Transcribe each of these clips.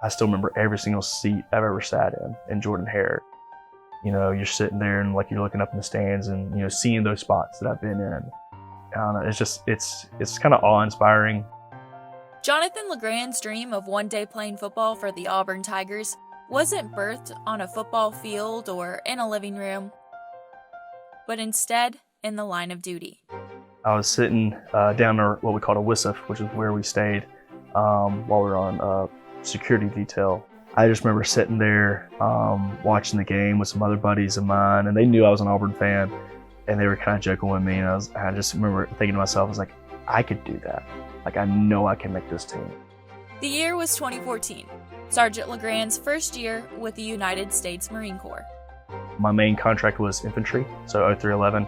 I still remember every single seat I've ever sat in Jordan Hare. You know, you're sitting there and like you're looking up in the stands and, you know, seeing those spots that I've been in. I don't know, it's kind of awe-inspiring. Jonathan LeGrand's dream of one day playing football for the Auburn Tigers wasn't birthed on a football field or in a living room, but instead in the line of duty. I was sitting down there, what we called a WISF, which is where we stayed while we were on security detail. I just remember sitting there watching the game with some other buddies of mine, and they knew I was an Auburn fan, and they were kind of joking with me. And I just remember thinking to myself, I was like, I could do that. Like, I know I can make this team. The year was 2014, Sergeant LeGrand's first year with the United States Marine Corps. My main contract was infantry, so 0311,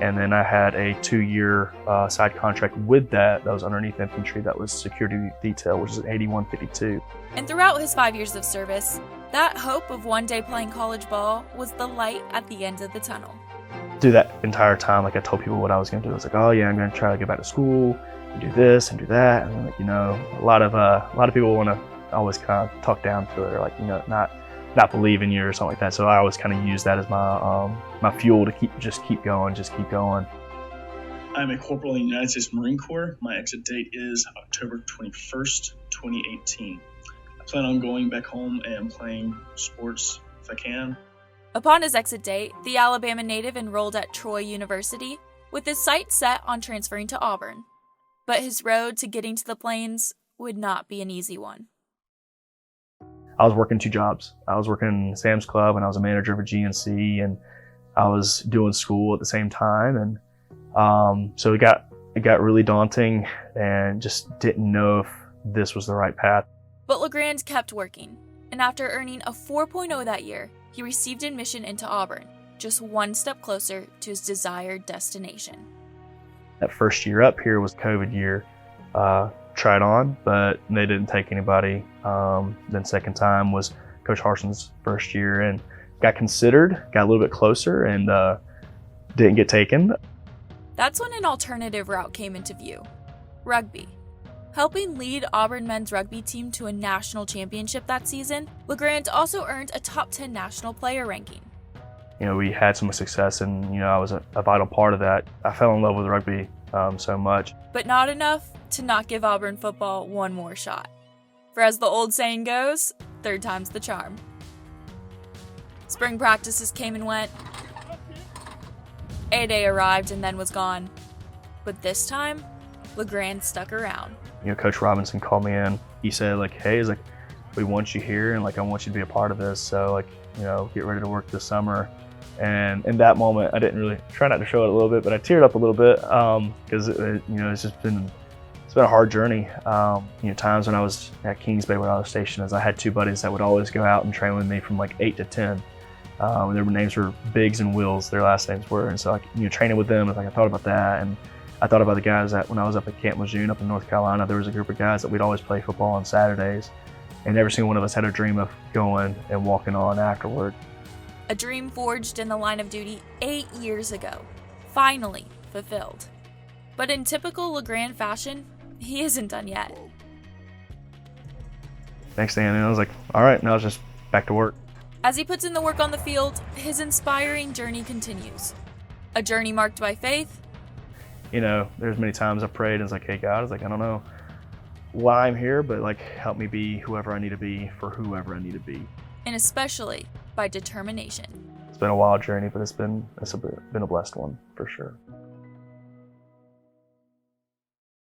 and then I had a 2-year side contract with that was underneath infantry, that was security detail, which is 8152. And throughout his 5 years of service, that hope of one day playing college ball was the light at the end of the tunnel. Through that entire time, like I told people what I was going to do. I was like, oh yeah, I'm going to try to get back to school and do this and do that. And like, you know, a lot of people want to always kind of talk down to it, or like, you know, not believe in you or something like that. So I always kind of use that as my fuel to keep going. I'm a corporal in the United States Marine Corps. My exit date is October 21st, 2018. I plan on going back home and playing sports if I can. Upon his exit date, the Alabama native enrolled at Troy University with his sights set on transferring to Auburn. But his road to getting to the Plains would not be an easy one. I was working 2 jobs. I was working in Sam's Club and I was a manager of a GNC, and I was doing school at the same time. And so it got really daunting and just didn't know if this was the right path. But LeGrand kept working, and after earning a 4.0 that year, he received admission into Auburn, just one step closer to his desired destination. That first year up here was COVID year. Tried on, but they didn't take anybody. Then second time was Coach Harson's first year, and got considered, got a little bit closer, and didn't get taken. That's when an alternative route came into view: rugby. Helping lead Auburn men's rugby team to a national championship that season, LeGrand also earned a top 10 national player ranking. You know, we had some success, and you know, I was a vital part of that. I fell in love with rugby so much. But not enough to not give Auburn football one more shot. For as the old saying goes, third time's the charm. Spring practices came and went. A-Day arrived and then was gone. But this time, LeGrand stuck around. You know, Coach Robinson called me in. He said, like, hey, he's like, we want you here, and like, I want you to be a part of this. So like, you know, get ready to work this summer. And in that moment, I didn't really try not to show it a little bit, but I teared up a little bit because you know, it's been a hard journey. You know, times when I was at Kings Bay where I was stationed, I had 2 buddies that would always go out and train with me from like 8 to 10. Their names were Biggs and Wills, their last names were, and so like, you know, training with them, like I thought about that, and I thought about the guys that when I was up at Camp Lejeune up in North Carolina, there was a group of guys that we'd always play football on Saturdays, and every single one of us had a dream of going and walking on afterward. A dream forged in the line of duty 8 years ago, finally fulfilled. But in typical LeGrand fashion, he isn't done yet. Next thing I knew, I was like, all right, now it's just back to work. As he puts in the work on the field, his inspiring journey continues. A journey marked by faith. You know, there's many times I prayed and it's like, hey God, it's like, I don't know why I'm here, but like, help me be whoever I need to be for whoever I need to be. And especially by determination. It's been a wild journey, but it's been a blessed one for sure.